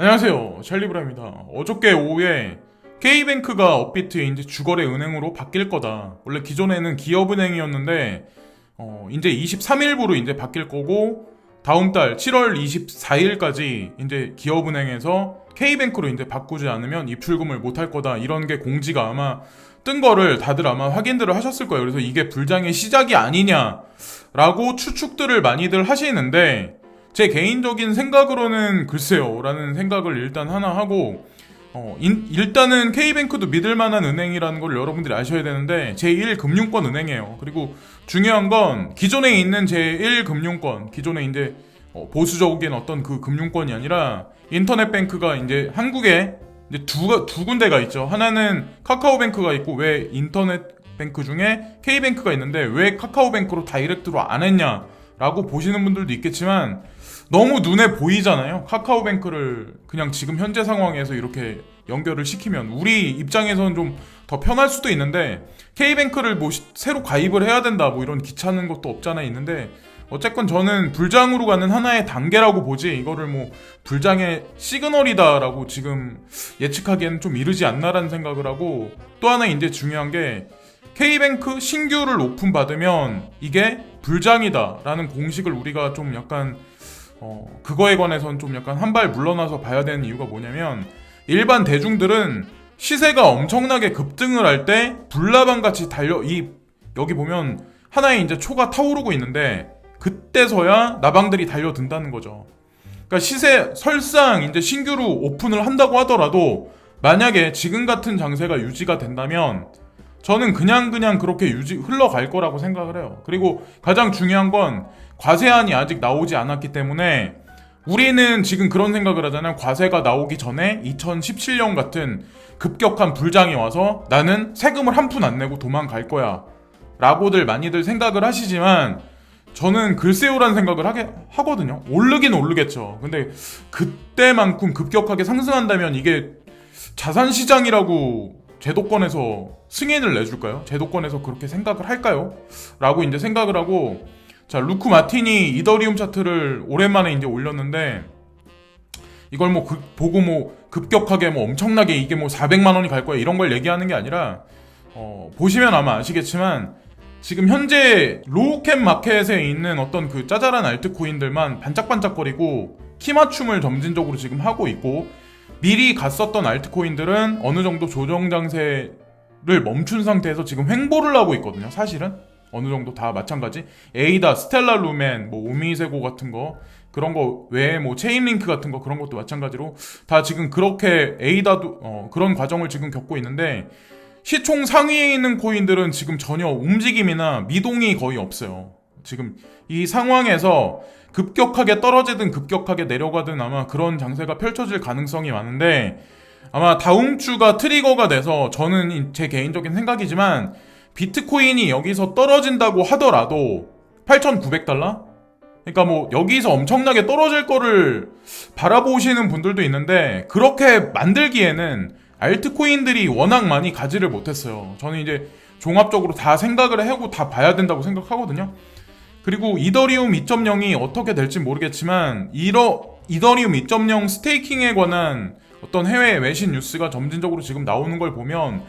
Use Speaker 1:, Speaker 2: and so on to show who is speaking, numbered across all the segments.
Speaker 1: 안녕하세요, 찰리브라입니다. 어저께 오후에 K뱅크가 업비트의 이제 주거래 은행으로 바뀔 거다. 원래 기존에는 기업은행이었는데 이제 23일부로 이제 바뀔 거고, 다음 달 7월 24일까지 이제 기업은행에서 K뱅크로 이제 바꾸지 않으면 입출금을 못 할 거다. 이런 게 공지가 아마 뜬 거를 다들 아마 확인들을 하셨을 거예요. 그래서 이게 불장의 시작이 아니냐라고 추측들을 많이들 하시는데, 제 개인적인 생각으로는 글쎄요 라는 생각을 일단 하나 하고, 일단은 K뱅크도 믿을만한 은행이라는 걸 여러분들이 아셔야 되는데 제1금융권 은행이에요. 그리고 중요한 건 기존에 있는 제1금융권, 기존에 이제 보수적인 어떤 그 금융권이 아니라 인터넷뱅크가 이제 한국에 이제 두 군데가 있죠. 하나는 카카오뱅크가 있고, 왜 인터넷뱅크 중에 K뱅크가 있는데 왜 카카오뱅크로 다이렉트로 안 했냐 라고 보시는 분들도 있겠지만, 너무 눈에 보이잖아요. 카카오뱅크를 그냥 지금 현재 상황에서 이렇게 연결을 시키면 우리 입장에서는 좀 더 편할 수도 있는데, K뱅크를 뭐 새로 가입을 해야 된다 뭐 이런 귀찮은 것도 없잖아 있는데, 어쨌건 저는 불장으로 가는 하나의 단계라고 보지, 이거를 뭐 불장의 시그널이다라고 지금 예측하기에는 좀 이르지 않나라는 생각을 하고, 또 하나 이제 중요한 게 K뱅크 신규를 오픈받으면 이게 불장이다라는 공식을 우리가 좀 약간 그거에 관해서는 좀 약간 한 발 물러나서 봐야 되는 이유가 뭐냐면, 일반 대중들은 시세가 엄청나게 급등을 할 때 불나방같이 여기 보면 하나의 이제 초가 타오르고 있는데, 그때서야 나방들이 달려든다는 거죠. 그러니까 설상 이제 신규로 오픈을 한다고 하더라도 만약에 지금 같은 장세가 유지가 된다면 저는 그냥 그렇게 흘러갈 거라고 생각을 해요. 그리고 가장 중요한 건 과세안이 아직 나오지 않았기 때문에, 우리는 지금 그런 생각을 하잖아요. 과세가 나오기 전에 2017년 같은 급격한 불장이 와서 나는 세금을 한 푼 안 내고 도망갈 거야 라고들 많이들 생각을 하시지만, 저는 글쎄요라는 생각을 하거든요. 오르긴 오르겠죠. 근데 그때만큼 급격하게 상승한다면 이게 자산시장이라고 제도권에서 승인을 내줄까요? 제도권에서 그렇게 생각을 할까요? 라고 이제 생각을 하고, 자, 루크 마티니 이더리움 차트를 오랜만에 이제 올렸는데, 이걸 뭐 보고 뭐 급격하게 뭐 엄청나게 이게 뭐 400만 원이 갈 거야 이런 걸 얘기하는 게 아니라, 보시면 아마 아시겠지만 지금 현재 로우캡 마켓에 있는 어떤 그 짜잘한 알트코인들만 반짝반짝거리고 키 맞춤을 점진적으로 지금 하고 있고, 미리 갔었던 알트코인들은 어느 정도 조정 장세를 멈춘 상태에서 지금 횡보를 하고 있거든요. 사실은 어느 정도 다 마찬가지. 에이다, 스텔라 루멘, 뭐 오미세고 같은 거, 그런 거 외에 뭐 체인링크 같은 거, 그런 것도 마찬가지로 다 지금 그렇게 에이다도 그런 과정을 지금 겪고 있는데, 시총 상위에 있는 코인들은 지금 전혀 움직임이나 미동이 거의 없어요. 지금 이 상황에서 급격하게 떨어지든 급격하게 내려가든 아마 그런 장세가 펼쳐질 가능성이 많은데, 아마 다음 주가 트리거가 돼서, 저는 제 개인적인 생각이지만 비트코인이 여기서 떨어진다고 하더라도 8,900달러? 그러니까 뭐 여기서 엄청나게 떨어질 거를 바라보시는 분들도 있는데, 그렇게 만들기에는 알트코인들이 워낙 많이 가지를 못했어요. 저는 이제 종합적으로 다 생각을 하고 다 봐야 된다고 생각하거든요. 그리고 이더리움 2.0이 어떻게 될지 모르겠지만, 이더리움 2.0 스테이킹에 관한 어떤 해외 외신 뉴스가 점진적으로 지금 나오는 걸 보면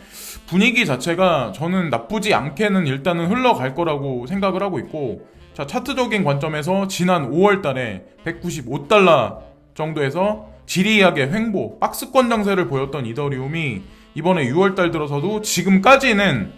Speaker 1: 분위기 자체가 저는 나쁘지 않게는 일단은 흘러갈 거라고 생각을 하고 있고, 자, 차트적인 관점에서 지난 5월 달에 195달러 정도에서 지리하게 횡보, 박스권 장세를 보였던 이더리움이 이번에 6월 달 들어서도 지금까지는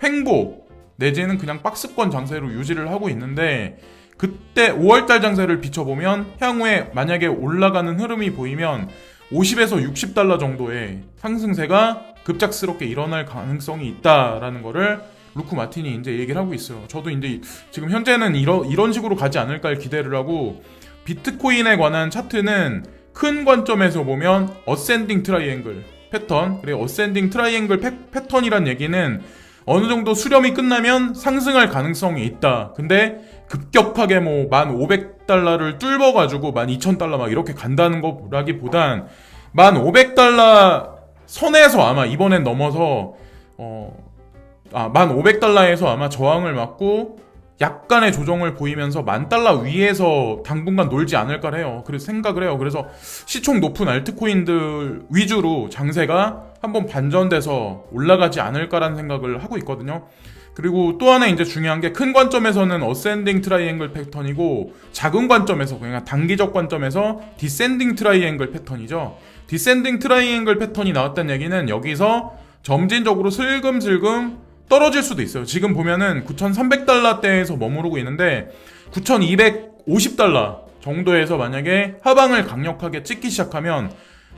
Speaker 1: 횡보 내지는 그냥 박스권 장세로 유지를 하고 있는데, 그때 5월 달 장세를 비춰보면 향후에 만약에 올라가는 흐름이 보이면 50에서 60달러 정도의 상승세가 급작스럽게 일어날 가능성이 있다라는 거를 루크 마틴이 이제 얘기를 하고 있어요. 저도 이제 지금 현재는 이런 식으로 가지 않을까 기대를 하고, 비트코인에 관한 차트는 큰 관점에서 보면 어센딩 트라이앵글 패턴, 그리고 어센딩 트라이앵글 패턴이란 얘기는 어느 정도 수렴이 끝나면 상승할 가능성이 있다. 근데 급격하게 뭐 1,500달러를 뚫어가지고 12,000달러 막 이렇게 간다는 거라기보단 1,500달러 선에서 아마 이번엔 넘어서 1,500달러에서 아마 저항을 맞고 약간의 조정을 보이면서 $10,000 위에서 당분간 놀지 않을까 해요. 그래서 생각을 해요. 그래서 시총 높은 알트코인들 위주로 장세가 한번 반전돼서 올라가지 않을까라는 생각을 하고 있거든요. 그리고 또 하나 이제 중요한 게 큰 관점에서는 어센딩 트라이앵글 패턴이고 작은 관점에서 그냥 단기적 관점에서 디센딩 트라이앵글 패턴이죠. 디센딩 트라이앵글 패턴이 나왔다는 얘기는 여기서 점진적으로 슬금슬금 떨어질 수도 있어요. 지금 보면은 $9,300대에서 머무르고 있는데 $9,250 정도에서 만약에 하방을 강력하게 찍기 시작하면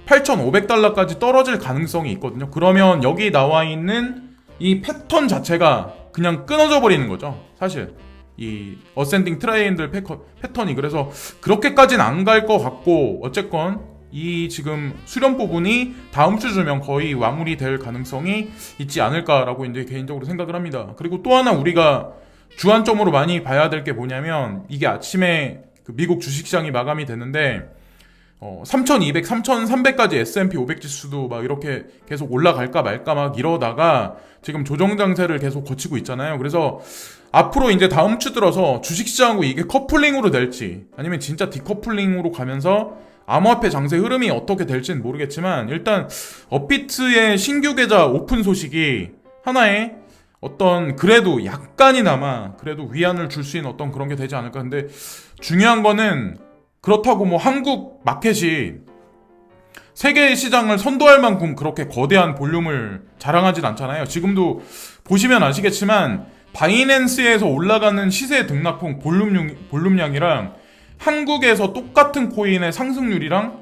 Speaker 1: $8,500까지 떨어질 가능성이 있거든요. 그러면 여기 나와 있는 이 패턴 자체가 그냥 끊어져 버리는 거죠. 사실 이 어센딩 트라이앵글 패턴이. 그래서 그렇게까지는 안 갈 것 같고 어쨌건 이 지금 수렴 부분이 다음 주면 거의 마무리될 가능성이 있지 않을까라고 이제 개인적으로 생각을 합니다. 그리고 또 하나 우리가 주안점으로 많이 봐야 될 게 뭐냐면 이게 아침에 그 미국 주식시장이 마감이 됐는데 3,200, 3,300까지 S&P 500 지수도 막 이렇게 계속 올라갈까 말까 막 이러다가 지금 조정 장세를 계속 거치고 있잖아요. 그래서 앞으로 이제 다음 주 들어서 주식시장하고 이게 커플링으로 될지 아니면 진짜 디커플링으로 가면서 암호화폐 장세 흐름이 어떻게 될지는 모르겠지만 일단 업비트의 신규 계좌 오픈 소식이 하나의 어떤 그래도 약간이나마 그래도 위안을 줄 수 있는 어떤 그런 게 되지 않을까. 근데 중요한 거는 그렇다고 뭐 한국 마켓이 세계 시장을 선도할 만큼 그렇게 거대한 볼륨을 자랑하진 않잖아요. 지금도 보시면 아시겠지만 바이낸스에서 올라가는 시세 등락폭 볼륨량이랑 한국에서 똑같은 코인의 상승률이랑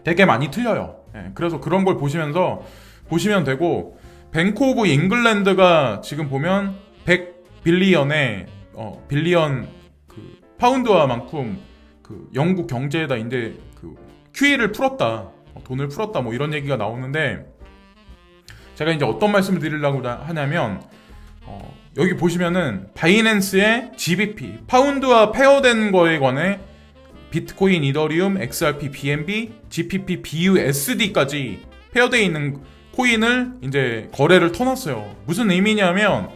Speaker 1: 되게 많이 틀려요. 그래서 그런 걸 보시면 되고 뱅크 오브 잉글랜드가 지금 보면 100빌리언의 빌리언 그 파운드와만큼 그 영국 경제에다 이제 그 QE를 풀었다, 돈을 풀었다 뭐 이런 얘기가 나오는데 제가 이제 어떤 말씀을 드리려고 하냐면 여기 보시면은 바이낸스의 GBP 파운드와 페어된 거에 관해 비트코인, 이더리움, XRP, BNB, GPP, BUSD까지 페어되어 있는 코인을 이제 거래를 터놨어요. 무슨 의미냐면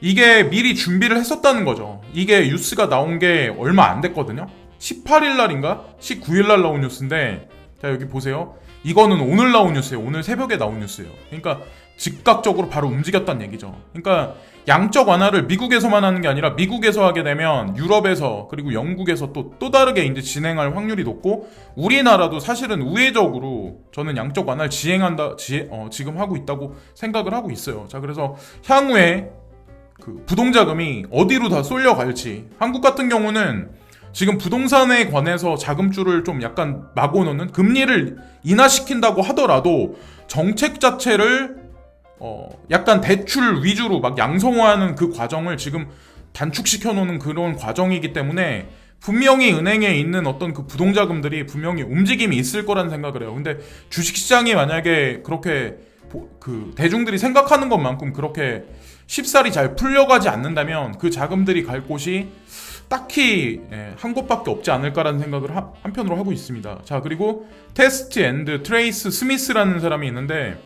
Speaker 1: 이게 미리 준비를 했었다는 거죠. 이게 뉴스가 나온 게 얼마 안 됐거든요. 18일 날인가 19일 날 나온 뉴스인데 자 여기 보세요. 이거는 오늘 나온 뉴스예요. 오늘 새벽에 나온 뉴스예요. 그러니까 즉각적으로 바로 움직였다는 얘기죠. 그러니까 양적 완화를 미국에서만 하는 게 아니라 미국에서 하게 되면 유럽에서 그리고 영국에서 또 다르게 이제 진행할 확률이 높고 우리나라도 사실은 우회적으로 저는 양적 완화를 지금 하고 있다고 생각을 하고 있어요. 자 그래서 향후에 그 부동자금이 어디로 다 쏠려갈지 한국 같은 경우는 지금 부동산에 관해서 자금줄을 좀 약간 막아놓는 금리를 인하시킨다고 하더라도 정책 자체를 약간 대출 위주로 막 양성화하는 그 과정을 지금 단축시켜 놓는 그런 과정이기 때문에 분명히 은행에 있는 어떤 그 부동자금들이 분명히 움직임이 있을 거라는 생각을 해요. 근데 주식시장이 만약에 그렇게 그 대중들이 생각하는 것만큼 그렇게 쉽사리 잘 풀려가지 않는다면 그 자금들이 갈 곳이 딱히 한 곳밖에 없지 않을까라는 생각을 한편으로 하고 있습니다. 자 그리고 테스트 앤드 트레이스 스미스라는 사람이 있는데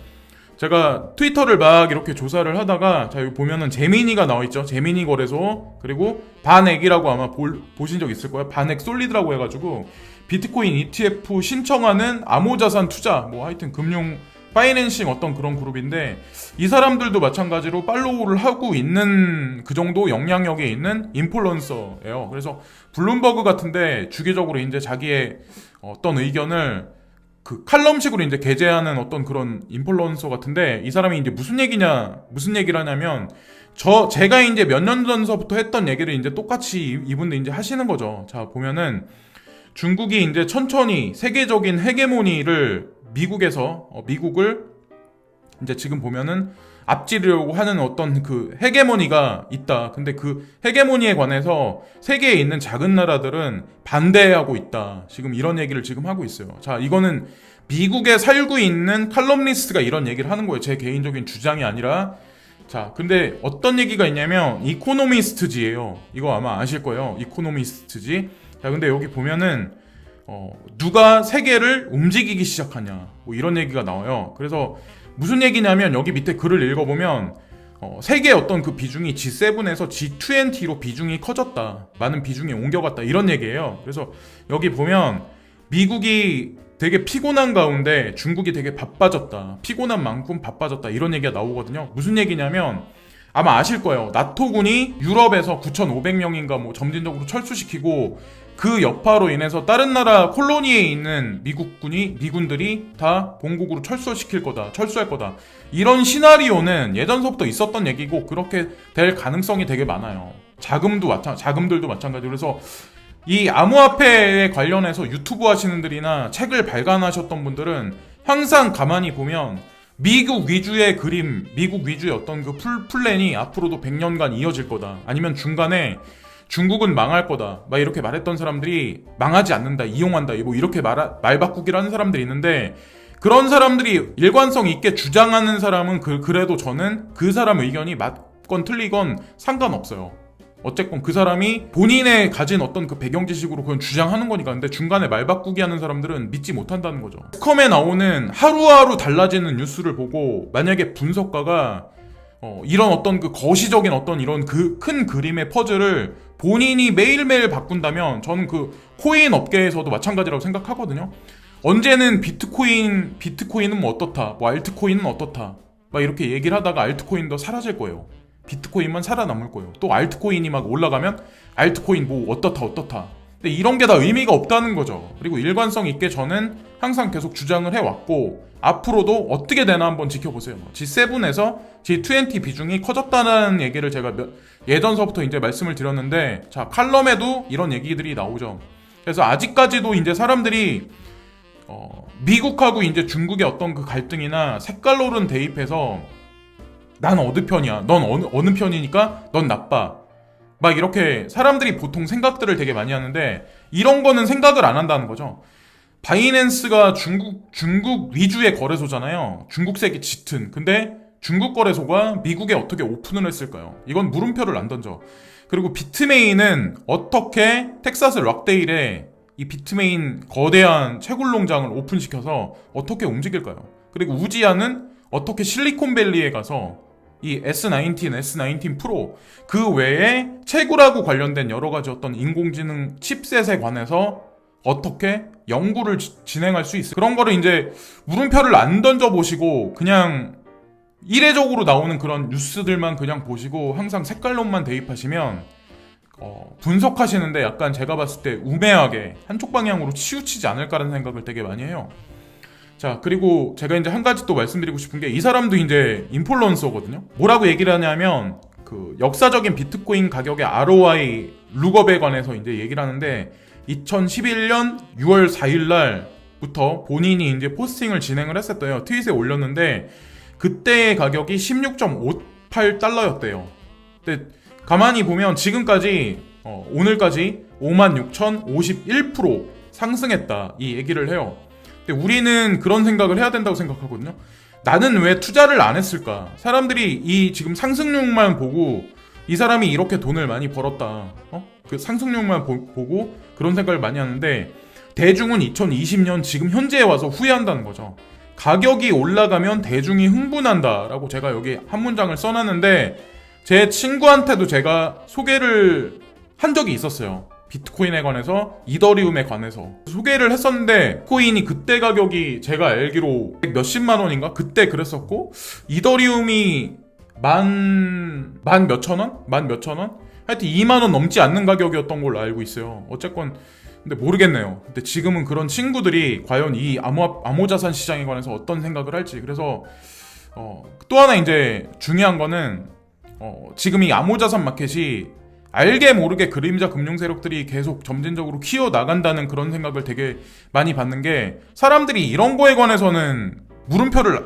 Speaker 1: 제가 트위터를 막 이렇게 조사를 하다가 자 여기 보면은 제미니가 나와있죠. 제미니 거래소 그리고 반액이라고 아마 보신 적 있을 거예요. 반액 솔리드라고 해가지고 비트코인 ETF 신청하는 암호자산 투자 뭐 하여튼 금융 파이낸싱 어떤 그런 그룹인데 이 사람들도 마찬가지로 팔로우를 하고 있는 그 정도 영향력에 있는 인플루언서예요. 그래서 블룸버그 같은데 주기적으로 이제 자기의 어떤 의견을 그 칼럼식으로 이제 게재하는 어떤 그런 인플루언서 같은데 이 사람이 이제 무슨 얘기를 하냐면 제가 이제 몇 년 전서부터 했던 얘기를 이제 똑같이 이분도 이제 하시는 거죠. 자 보면은 중국이 이제 천천히 세계적인 헤게모니를 미국을 이제 지금 보면은 앞지르려고 하는 어떤 그 헤게모니가 있다. 근데 그 헤게모니에 관해서 세계에 있는 작은 나라들은 반대하고 있다. 지금 이런 얘기를 지금 하고 있어요. 자, 이거는 미국에 살고 있는 칼럼니스트가 이런 얘기를 하는 거예요. 제 개인적인 주장이 아니라. 자, 근데 어떤 얘기가 있냐면 이코노미스트지예요. 이거 아마 아실 거예요. 이코노미스트지. 자, 근데 여기 보면은 누가 세계를 움직이기 시작하냐 뭐 이런 얘기가 나와요. 그래서 무슨 얘기냐면 여기 밑에 글을 읽어보면 세계 어떤 그 비중이 G7에서 G20로 비중이 커졌다. 많은 비중이 옮겨갔다. 이런 얘기예요. 그래서 여기 보면 미국이 되게 피곤한 가운데 중국이 되게 바빠졌다. 피곤한 만큼 바빠졌다. 이런 얘기가 나오거든요. 무슨 얘기냐면 아마 아실 거예요. 나토군이 유럽에서 9,500명인가 뭐 점진적으로 철수시키고 그 여파로 인해서 다른 나라 콜로니에 있는 미군들이 다 본국으로 철수시킬 거다. 철수할 거다. 이런 시나리오는 예전서부터 있었던 얘기고 그렇게 될 가능성이 되게 많아요. 자금들도 마찬가지로. 그래서 이 암호화폐에 관련해서 유튜브 하시는 분들이나 책을 발간하셨던 분들은 항상 가만히 보면 미국 위주의 그림, 미국 위주의 어떤 그 플랜이 앞으로도 100년간 이어질 거다. 아니면 중간에 중국은 망할 거다. 막 이렇게 말했던 사람들이 망하지 않는다, 이용한다, 뭐 이렇게 말 바꾸기를 하는 사람들이 있는데 그런 사람들이 일관성 있게 주장하는 사람은 그래도 저는 그 사람 의견이 맞건 틀리건 상관없어요. 어쨌건 그 사람이 본인의 가진 어떤 그 배경 지식으로 그건 주장하는 거니까. 근데 중간에 말 바꾸기 하는 사람들은 믿지 못한다는 거죠. 스컴에 나오는 하루하루 달라지는 뉴스를 보고 만약에 분석가가 이런 어떤 그 거시적인 어떤 이런 그 큰 그림의 퍼즐을 본인이 매일매일 바꾼다면 저는 그 코인 업계에서도 마찬가지라고 생각하거든요. 언제는 비트코인은 뭐 어떻다, 뭐 알트코인은 어떻다 막 이렇게 얘기를 하다가 알트코인도 사라질 거예요. 비트코인만 살아남을 거예요. 또 알트코인이 막 올라가면 알트코인 뭐 어떻다. 근데 이런 게 다 의미가 없다는 거죠. 그리고 일관성 있게 저는 항상 계속 주장을 해왔고 앞으로도 어떻게 되나 한번 지켜보세요. G7에서 G20 비중이 커졌다는 얘기를 제가 예전서부터 이제 말씀을 드렸는데, 자, 칼럼에도 이런 얘기들이 나오죠. 그래서 아직까지도 이제 사람들이 미국하고 이제 중국의 어떤 그 갈등이나 색깔론을 대입해서 난 어느 편이야, 넌 어느 편이니까 넌 나빠, 막 이렇게 사람들이 보통 생각들을 되게 많이 하는데 이런 거는 생각을 안 한다는 거죠. 바이낸스가 중국 위주의 거래소잖아요. 중국색이 짙은. 근데 중국 거래소가 미국에 어떻게 오픈을 했을까요? 이건 물음표를 안 던져. 그리고 비트메인은 어떻게 텍사스 락데일에 이 비트메인 거대한 채굴 농장을 오픈시켜서 어떻게 움직일까요? 그리고 우지아는 어떻게 실리콘밸리에 가서 이 S19 프로 그 외에 채굴하고 관련된 여러 가지 어떤 인공지능 칩셋에 관해서 어떻게 연구를 진행할 수 있어요. 그런 거를 이제 물음표를 안 던져보시고 그냥 이례적으로 나오는 그런 뉴스들만 그냥 보시고 항상 색깔론만 대입하시면 분석하시는데 약간 제가 봤을 때 우매하게 한쪽 방향으로 치우치지 않을까라는 생각을 되게 많이 해요. 자, 그리고 제가 이제 한 가지 또 말씀드리고 싶은 게 이 사람도 이제 인플루언서거든요. 뭐라고 얘기를 하냐면 그 역사적인 비트코인 가격의 ROI 룩업에 관해서 이제 얘기를 하는데 2011년 6월 4일 날부터 본인이 이제 포스팅을 진행을 했었대요. 트윗에 올렸는데 그때의 가격이 16.58달러였대요. 근데 가만히 보면 지금까지 오늘까지 56,051% 상승했다 이 얘기를 해요. 근데 우리는 그런 생각을 해야 된다고 생각하거든요. 나는 왜 투자를 안 했을까? 사람들이 이 지금 상승률만 보고 이 사람이 이렇게 돈을 많이 벌었다, 그 상승률만 보고 그런 생각을 많이 하는데 대중은 2020년 지금 현재에 와서 후회한다는 거죠. 가격이 올라가면 대중이 흥분한다라고 제가 여기 한 문장을 써놨는데 제 친구한테도 제가 소개를 한 적이 있었어요. 비트코인에 관해서, 이더리움에 관해서 소개를 했었는데 코인이 그때 가격이 제가 알기로 몇십만 원인가? 그때 그랬었고 이더리움이 만 몇천 원? 하여튼 2만 원 넘지 않는 가격이었던 걸로 알고 있어요. 어쨌건 근데 모르겠네요. 근데 지금은 그런 친구들이 과연 이 암호자산 시장에 관해서 어떤 생각을 할지. 그래서 또 하나 이제 중요한 거는 지금 이 암호자산 마켓이 알게 모르게 그림자 금융 세력들이 계속 점진적으로 키워 나간다는 그런 생각을 되게 많이 받는 게 사람들이 이런 거에 관해서는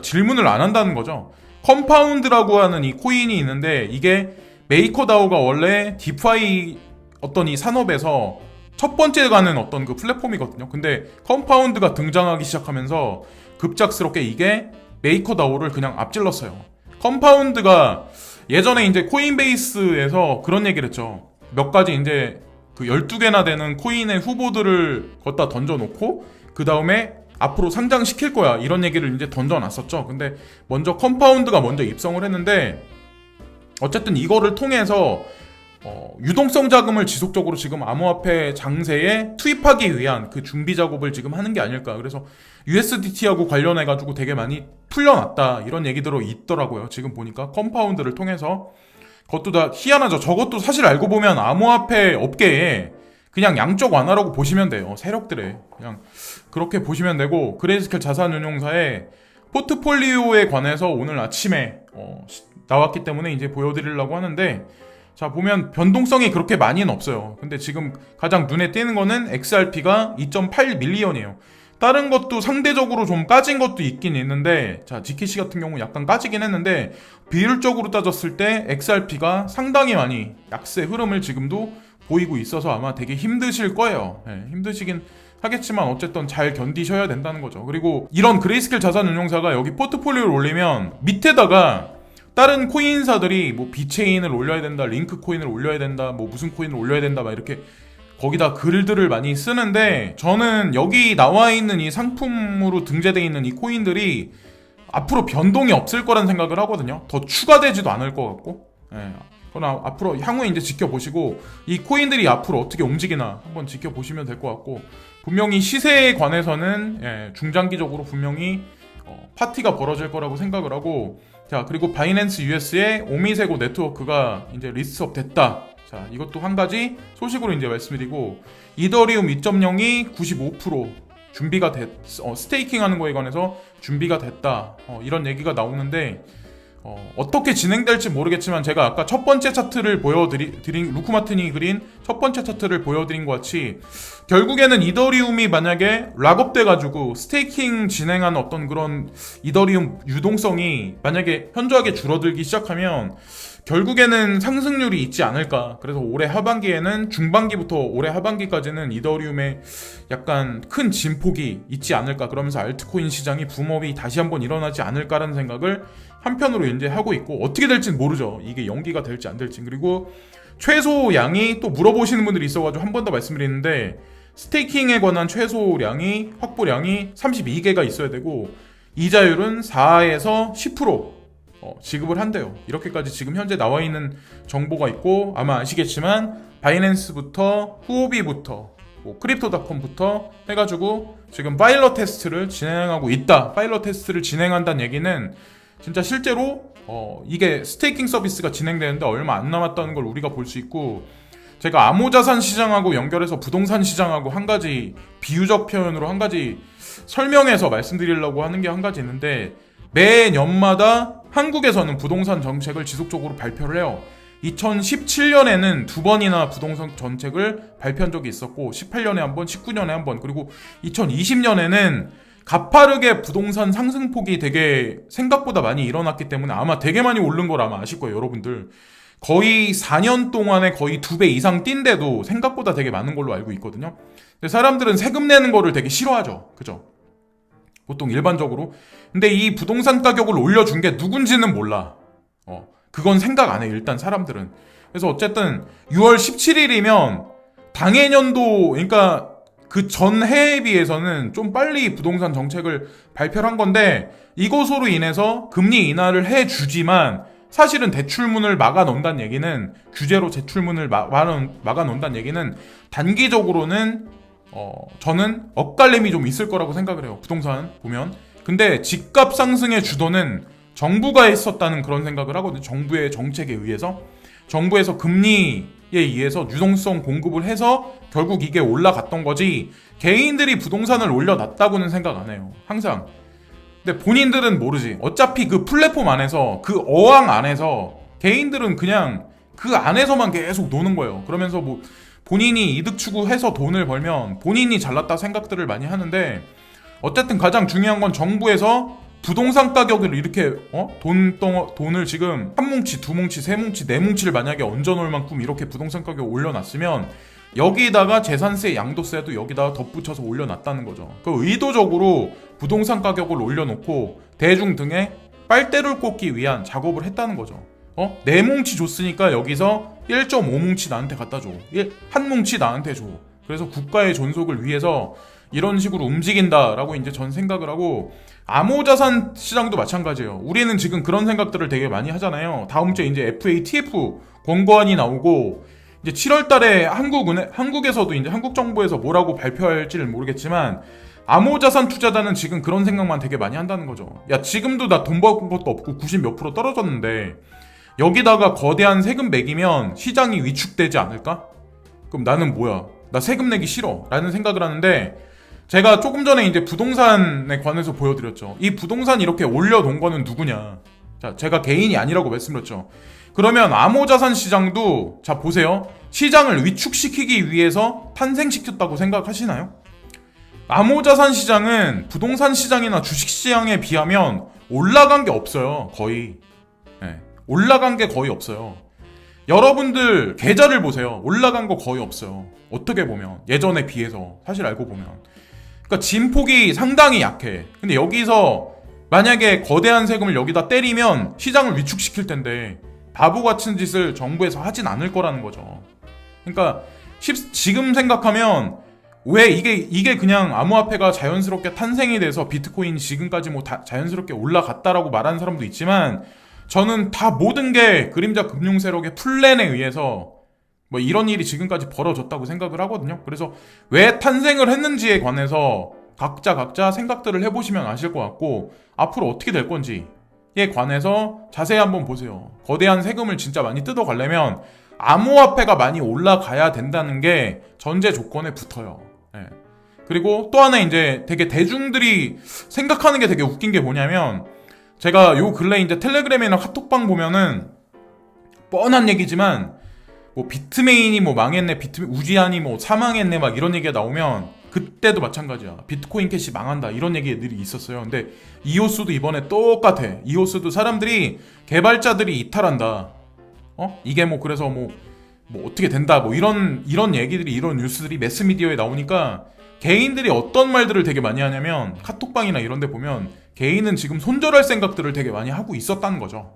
Speaker 1: 질문을 안 한다는 거죠. 컴파운드라고 하는 이 코인이 있는데 이게 메이커다오가 원래 디파이 어떤 이 산업에서 첫 번째 가는 어떤 그 플랫폼이거든요. 근데 컴파운드가 등장하기 시작하면서 급작스럽게 이게 메이커다오를 그냥 앞질렀어요. 컴파운드가 예전에 이제 코인베이스에서 그런 얘기를 했죠. 몇 가지 이제 그 12개나 되는 코인의 후보들을 걷다 던져놓고 그 다음에 앞으로 상장시킬 거야 이런 얘기를 이제 던져놨었죠. 근데 먼저 컴파운드가 먼저 입성을 했는데 어쨌든 이거를 통해서 유동성 자금을 지속적으로 지금 암호화폐 장세에 투입하기 위한 그 준비 작업을 지금 하는 게 아닐까. 그래서 USDT하고 관련해가지고 되게 많이 풀려났다 이런 얘기들이 있더라고요. 지금 보니까 컴파운드를 통해서. 그것도 다 희한하죠. 저것도 사실 알고 보면 암호화폐 업계에 그냥 양적 완화라고 보시면 돼요. 세력들의 그냥 그렇게 보시면 되고, 그레이스케일 자산운용사의 포트폴리오에 관해서 오늘 아침에 나왔기 때문에 이제 보여드리려고 하는데, 자 보면 변동성이 그렇게 많이는 없어요. 근데 지금 가장 눈에 띄는 거는 XRP가 2.8 밀리언이에요. 다른 것도 상대적으로 좀 까진 것도 있긴 있는데, 자 GKC 같은 경우 약간 까지긴 했는데 비율적으로 따졌을 때 XRP가 상당히 많이 약세 흐름을 지금도 보이고 있어서 아마 되게 힘드실 거예요. 힘드시긴 하겠지만 어쨌든 잘 견디셔야 된다는 거죠. 그리고 이런 그레이스케일 자산운용사가 여기 포트폴리오를 올리면 밑에다가 다른 코인사들이 뭐 비체인을 올려야 된다, 링크 코인을 올려야 된다, 뭐 무슨 코인을 올려야 된다 막 이렇게 거기다 글들을 많이 쓰는데, 저는 여기 나와 있는 이 상품으로 등재되어 있는 이 코인들이 앞으로 변동이 없을 거란 생각을 하거든요. 더 추가되지도 않을 것 같고. 그러나 앞으로 향후에 이제 지켜보시고 이 코인들이 앞으로 어떻게 움직이나 한번 지켜보시면 될 것 같고, 분명히 시세에 관해서는 중장기적으로 분명히 파티가 벌어질 거라고 생각을 하고, 자 그리고 바이낸스 US의 오미세고 네트워크가 이제 리스트업 됐다. 자 이것도 한 가지 소식으로 이제 말씀드리고, 이더리움 2.0이 95% 준비가 스테이킹하는 거에 관해서 준비가 됐다. 이런 얘기가 나오는데 어떻게 진행될지 모르겠지만, 제가 아까 첫 번째 차트를 보여드린 루크 마틴이 그린 첫 번째 차트를 보여드린 것 같이 결국에는 이더리움이 만약에 락업 돼가지고 스테이킹 진행한 어떤 그런 이더리움 유동성이 만약에 현저하게 줄어들기 시작하면 결국에는 상승률이 있지 않을까. 그래서 올해 하반기에는 중반기부터 올해 하반기까지는 이더리움에 약간 큰 진폭이 있지 않을까. 그러면서 알트코인 시장이 붐업이 다시 한번 일어나지 않을까라는 생각을 한편으로 이제 하고 있고, 어떻게 될지는 모르죠. 이게 연기가 될지 안 될지. 그리고 최소량이 또 물어보시는 분들이 있어가지고 한 번 더 말씀드리는데, 스테이킹에 관한 최소량이 확보량이 32개가 있어야 되고 이자율은 4에서 10% 지급을 한대요. 이렇게까지 지금 현재 나와 있는 정보가 있고, 아마 아시겠지만 바이낸스부터 후오비부터 뭐 크립토닷컴부터 해가지고 지금 파일럿 테스트를 진행하고 있다. 파일럿 테스트를 진행한다는 얘기는 진짜 실제로 이게 스테이킹 서비스가 진행되는데 얼마 안 남았다는 걸 우리가 볼 수 있고, 제가 암호자산 시장하고 연결해서 부동산 시장하고 한 가지 비유적 표현으로 한 가지 설명해서 말씀드리려고 하는 게 한 가지 있는데, 매년마다 한국에서는 부동산 정책을 지속적으로 발표를 해요. 2017년에는 2번이나 부동산 정책을 발표한 적이 있었고, 18년에 한 번, 19년에 한 번, 그리고 2020년에는 가파르게 부동산 상승폭이 되게 생각보다 많이 일어났기 때문에 아마 되게 많이 오른 걸 아마 아실 거예요, 여러분들. 거의 4년 동안에 거의 2배 이상 뛴데도 생각보다 되게 많은 걸로 알고 있거든요. 근데 사람들은 세금 내는 거를 되게 싫어하죠. 그죠? 보통 일반적으로. 근데 이 부동산 가격을 올려준 게 누군지는 몰라. 그건 생각 안 해, 일단 사람들은. 그래서 어쨌든 6월 17일이면 당해년도, 그러니까 그 전 해에 비해서는 좀 빨리 부동산 정책을 발표를 한 건데, 이것으로 인해서 금리 인하를 해주지만 사실은 대출문을 막아놓는다는 얘기는, 규제로 대출문을 막아놓는다는 얘기는 단기적으로는 저는 엇갈림이 좀 있을 거라고 생각을 해요, 부동산 보면. 근데 집값 상승의 주도는 정부가 했었다는 그런 생각을 하거든요. 정부의 정책에 의해서, 정부에서 금리에 의해서 유동성 공급을 해서 결국 이게 올라갔던 거지, 개인들이 부동산을 올려놨다고는 생각 안 해요, 항상. 근데 본인들은 모르지. 어차피 그 플랫폼 안에서, 그 어항 안에서 개인들은 그냥 그 안에서만 계속 노는 거예요. 그러면서 뭐 본인이 이득 추구해서 돈을 벌면 본인이 잘났다 생각들을 많이 하는데, 어쨌든 가장 중요한 건 정부에서 부동산 가격을 이렇게 돈을 지금 한 뭉치, 두 뭉치, 세 뭉치, 네 뭉치를 만약에 얹어놓을 만큼 이렇게 부동산 가격을 올려놨으면 여기다가 재산세, 양도세도 여기다가 덧붙여서 올려놨다는 거죠. 그 의도적으로 부동산 가격을 올려놓고 대중 등에 빨대를 꽂기 위한 작업을 했다는 거죠. 네 뭉치 줬으니까 여기서 1.5뭉치 나한테 갖다 줘. 한 뭉치 나한테 줘. 그래서 국가의 존속을 위해서 이런 식으로 움직인다라고 이제 전 생각을 하고, 암호자산 시장도 마찬가지예요. 우리는 지금 그런 생각들을 되게 많이 하잖아요. 다음 주에 이제 FATF 권고안이 나오고, 이제 7월 달에 한국에서도 이제 한국 정부에서 뭐라고 발표할지를 모르겠지만, 암호자산 투자자는 지금 그런 생각만 되게 많이 한다는 거죠. 야, 지금도 나 돈 벌 것도 없고 90 몇 프로 떨어졌는데, 여기다가 거대한 세금 매기면 시장이 위축되지 않을까? 그럼 나는 뭐야? 나 세금 내기 싫어. 라는 생각을 하는데, 제가 조금 전에 이제 부동산에 관해서 보여드렸죠. 이 부동산 이렇게 올려놓은 거는 누구냐? 자, 제가 개인이 아니라고 말씀드렸죠. 그러면 암호자산 시장도, 자, 보세요. 시장을 위축시키기 위해서 탄생시켰다고 생각하시나요? 암호자산 시장은 부동산 시장이나 주식 시장에 비하면 올라간 게 없어요. 거의. 네. 올라간 게 거의 없어요. 여러분들 계좌를 보세요. 올라간 거 거의 없어요. 어떻게 보면. 예전에 비해서. 사실 알고 보면. 그러니까 진폭이 상당히 약해. 근데 여기서 만약에 거대한 세금을 여기다 때리면 시장을 위축시킬 텐데 바보 같은 짓을 정부에서 하진 않을 거라는 거죠. 그러니까 지금 생각하면 왜 이게 그냥 암호화폐가 자연스럽게 탄생이 돼서 비트코인이 지금까지 뭐 자연스럽게 올라갔다라고 말하는 사람도 있지만, 저는 다 모든 게 그림자 금융 세력의 플랜에 의해서 뭐 이런 일이 지금까지 벌어졌다고 생각을 하거든요. 그래서 왜 탄생을 했는지에 관해서 각자 생각들을 해보시면 아실 것 같고, 앞으로 어떻게 될 건지에 관해서 자세히 한번 보세요. 거대한 세금을 진짜 많이 뜯어가려면 암호화폐가 많이 올라가야 된다는 게 전제 조건에 붙어요. 네. 그리고 또 하나 이제 되게 대중들이 생각하는 게 되게 웃긴 게 뭐냐면, 제가 요 근래 이제 텔레그램이나 카톡방 보면은 뻔한 얘기지만, 뭐 비트메인이 뭐 망했네, 우지한이 뭐 사망했네 막 이런 얘기가 나오면 그때도 마찬가지야. 비트코인 캐시 망한다 이런 얘기들이 있었어요. 근데 이오스도 이번에 똑같아. 이오스도 사람들이, 개발자들이 이탈한다. 이게 뭐 그래서 뭐 어떻게 된다 뭐 이런 얘기들이, 이런 뉴스들이 매스미디어에 나오니까 개인들이 어떤 말들을 되게 많이 하냐면, 카톡방이나 이런 데 보면 개인은 지금 손절할 생각들을 되게 많이 하고 있었다는 거죠.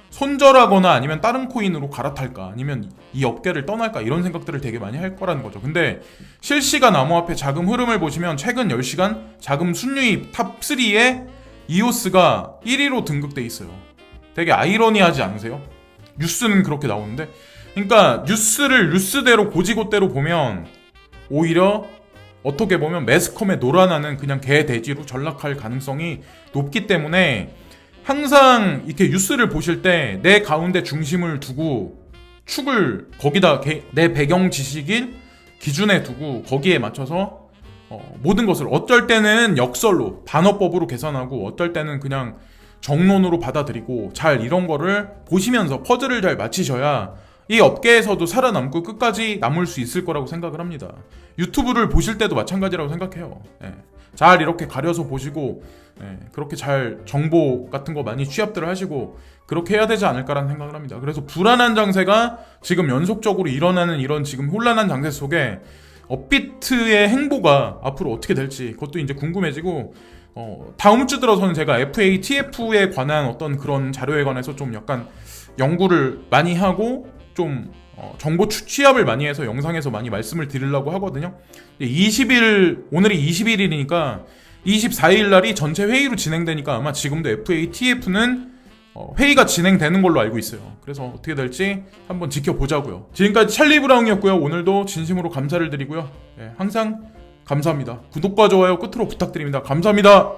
Speaker 1: 손절하거나 아니면 다른 코인으로 갈아탈까, 아니면 이 업계를 떠날까, 이런 생각들을 되게 많이 할 거라는 거죠. 근데 실시간 암호화폐 자금 흐름을 보시면 최근 10시간 자금 순유입 탑3에 이오스가 1위로 등극돼 있어요. 되게 아이러니하지 않으세요? 뉴스는 그렇게 나오는데. 그러니까 뉴스를 뉴스대로 고지고대로 보면 오히려 어떻게 보면 매스컴에 놀아나는 그냥 개돼지로 전락할 가능성이 높기 때문에, 항상 이렇게 뉴스를 보실 때 내 가운데 중심을 두고 축을 거기다 내 배경 지식인 기준에 두고 거기에 맞춰서 모든 것을, 어떨 때는 역설로 반어법으로 계산하고 어떨 때는 그냥 정론으로 받아들이고, 잘 이런 거를 보시면서 퍼즐을 잘 맞히셔야 이 업계에서도 살아남고 끝까지 남을 수 있을 거라고 생각을 합니다. 유튜브를 보실 때도 마찬가지라고 생각해요. 잘 이렇게 가려서 보시고, 그렇게 잘 정보 같은 거 많이 취합들을 하시고 그렇게 해야 되지 않을까라는 생각을 합니다. 그래서 불안한 장세가 지금 연속적으로 일어나는 이런 지금 혼란한 장세 속에 업비트의 행보가 앞으로 어떻게 될지 그것도 이제 궁금해지고, 다음 주 들어서는 제가 FATF에 관한 어떤 그런 자료에 관해서 좀 약간 연구를 많이 하고 좀 정보 취합을 많이 해서 영상에서 많이 말씀을 드리려고 하거든요. 20일, 오늘이 21일이니까 24일 날이 전체 회의로 진행되니까 아마 지금도 FATF는 회의가 진행되는 걸로 알고 있어요. 그래서 어떻게 될지 한번 지켜보자고요. 지금까지 찰리 브라운이었고요. 오늘도 진심으로 감사를 드리고요. 항상 감사합니다. 구독과 좋아요 끝으로 부탁드립니다. 감사합니다.